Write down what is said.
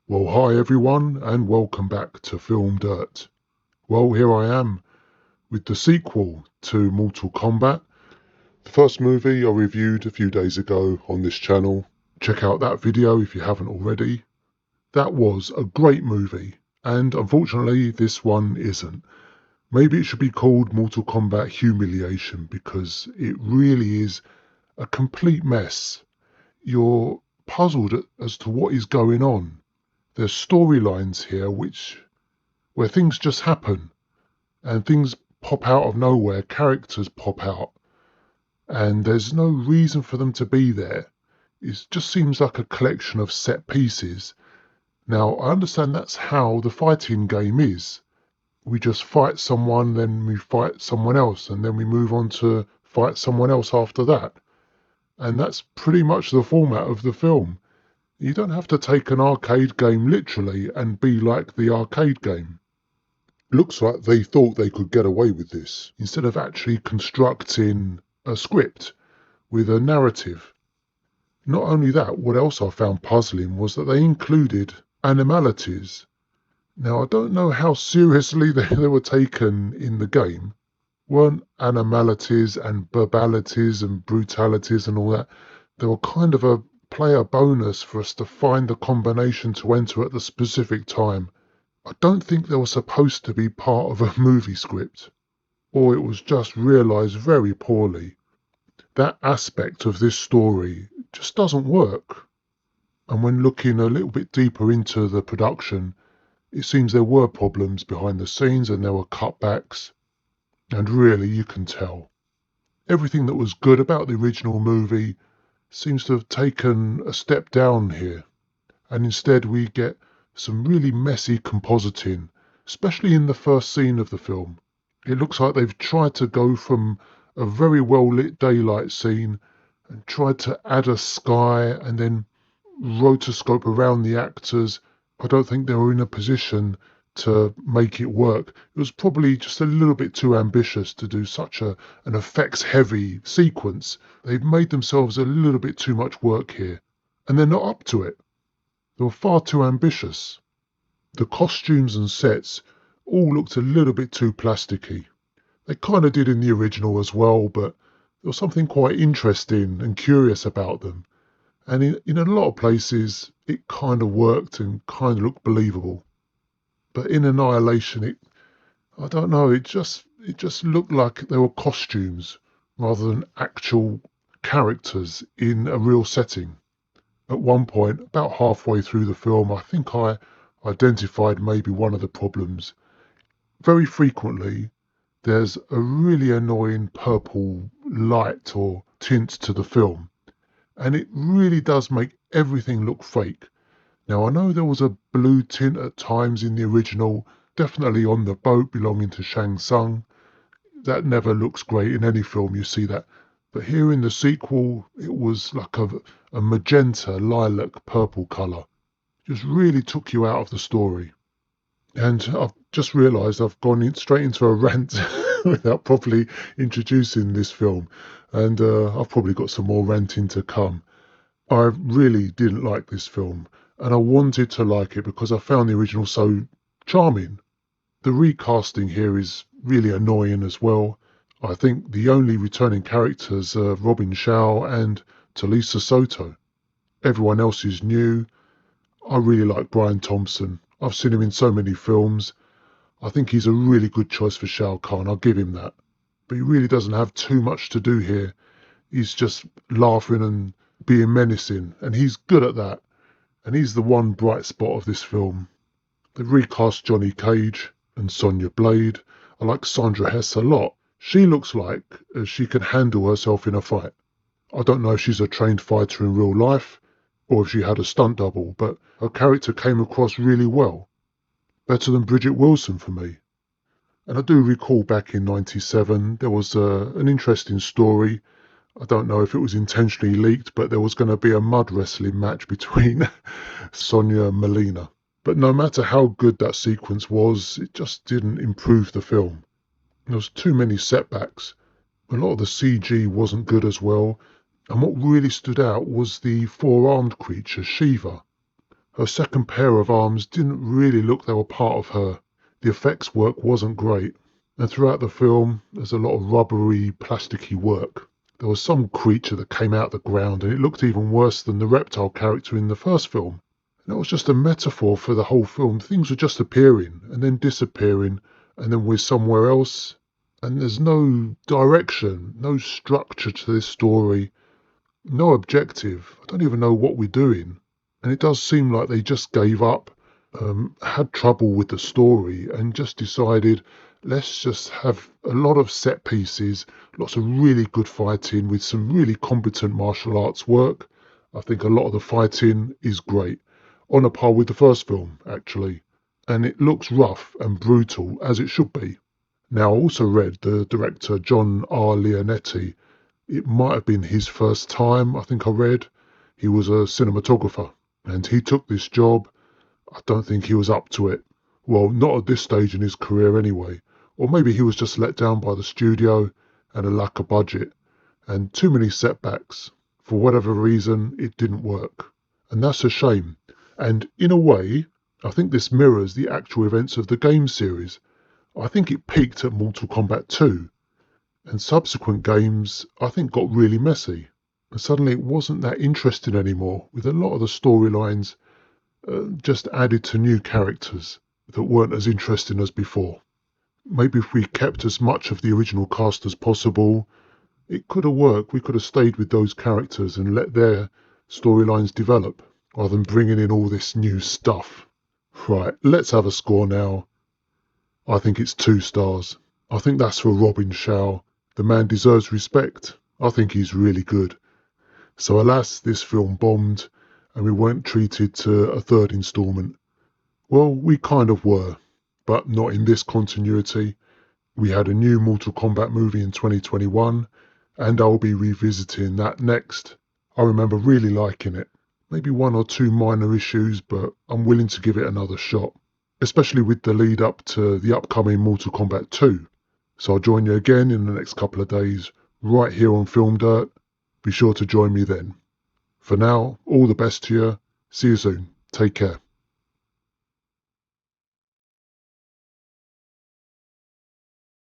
Well, hi everyone, and welcome back to FilmDirt. Well, here I am with the sequel to Mortal Kombat. The first movie I reviewed a few days ago on this channel. Check out that video if you haven't already. That was a great movie, and unfortunately this one isn't. Maybe it should be called Mortal Kombat Humiliation because it really is a complete mess. You're puzzled as to what is going on. There's storylines here where things just happen and things pop out of nowhere, characters pop out, and there's no reason for them to be there. It just seems like a collection of set pieces. Now, I understand that's how the fighting game is. We just fight someone, then we fight someone else, and then we move on to fight someone else after that. And that's pretty much the format of the film. You don't have to take an arcade game literally and be like the arcade game. Looks like they thought they could get away with this, instead of actually constructing a script with a narrative. Not only that, what else I found puzzling was that they included animalities. Now, I don't know how seriously they were taken in the game. Weren't animalities and verbalities and brutalities and all that, they were kind of a player bonus for us to find the combination to enter at the specific time. I don't think they were supposed to be part of a movie script, or it was just realised very poorly. That aspect of this story just doesn't work. And when looking a little bit deeper into the production, it seems there were problems behind the scenes and there were cutbacks. And really, you can tell. Everything that was good about the original movie seems to have taken a step down here. And instead we get some really messy compositing, especially in the first scene of the film. It looks like they've tried to go from a very well lit daylight scene and tried to add a sky and then rotoscope around the actors. I don't think they were in a position to make it work. It was probably just a little bit too ambitious to do such an effects heavy sequence. They've made themselves a little bit too much work here, and they're not up to it. They were far too ambitious. The costumes and sets all looked a little bit too plasticky. They kind of did in the original as well, but there was something quite interesting and curious about them. And in a lot of places, it kind of worked and kind of looked believable. But in Annihilation, I don't know, it just looked like they were costumes rather than actual characters in a real setting. At one point, about halfway through the film, I think I identified maybe one of the problems. Very frequently, there's a really annoying purple light or tint to the film, and it really does make everything look fake. Now, I know there was a blue tint at times in the original, definitely on the boat belonging to Tsung. That never looks great in any film, you see that. But here in the sequel, it was like a magenta, lilac, purple colour. Just really took you out of the story. And I've just realised I've gone straight into a rant without properly introducing this film. And I've probably got some more ranting to come. I really didn't like this film. And I wanted to like it because I found the original so charming. The recasting here is really annoying as well. I think the only returning characters are Shou and Talisa Soto. Everyone else is new. I really like Thompson. I've seen him in so many films. I think he's a really good choice for Kahn. I'll give him that. But he really doesn't have too much to do here. He's just laughing and being menacing, and he's good at that. And he's the one bright spot of this film. They've recast Johnny Cage and Sonya Blade. I like Sandra Hess a lot. She looks like she can handle herself in a fight. I don't know if she's a trained fighter in real life or if she had a stunt double, but her character came across really well. Better than Bridget Wilson for me. And I do recall back in '97 there was an interesting story. I don't know if it was intentionally leaked, but there was going to be a mud wrestling match between Sonya and Melina. But no matter how good that sequence was, it just didn't improve the film. There was too many setbacks. A lot of the CG wasn't good as well. And what really stood out was the four-armed creature, Shiva. Her second pair of arms didn't really look they were part of her. The effects work wasn't great. And throughout the film, there's a lot of rubbery, plasticky work. There was some creature that came out of the ground, and it looked even worse than the reptile character in the first film. And it was just a metaphor for the whole film. Things were just appearing, and then disappearing, and then we're somewhere else. And there's no direction, no structure to this story, no objective. I don't even know what we're doing. And it does seem like they just gave up, had trouble with the story, and just decided, let's just have a lot of set pieces, lots of really good fighting with some really competent martial arts work. I think a lot of the fighting is great, on a par with the first film, actually. And it looks rough and brutal, as it should be. Now, I also read the director, John R. Leonetti. It might have been his first time, I think I read. He was a cinematographer, and he took this job. I don't think he was up to it. Well, not at this stage in his career anyway. Or maybe he was just let down by the studio and a lack of budget, and too many setbacks. For whatever reason, it didn't work. And that's a shame. And in a way, I think this mirrors the actual events of the game series. I think it peaked at Mortal Kombat 2, and subsequent games, I think, got really messy. And suddenly it wasn't that interesting anymore, with a lot of the storylines just added to new characters that weren't as interesting as before. Maybe if we kept as much of the original cast as possible, it could have worked. We could have stayed with those characters and let their storylines develop, rather than bringing in all this new stuff. Right, let's have a score now. I think it's 2 stars. I think that's for Robin Shou. The man deserves respect. I think he's really good. So alas, this film bombed, and we weren't treated to a third instalment. Well, we kind of were, but not in this continuity. We had a new Mortal Kombat movie in 2021, and I'll be revisiting that next. I remember really liking it. Maybe 1 or 2 minor issues, but I'm willing to give it another shot, especially with the lead up to the upcoming Mortal Kombat 2. So I'll join you again in the next couple of days, right here on FilmDirt. Be sure to join me then. For now, all the best to you. See you soon. Take care.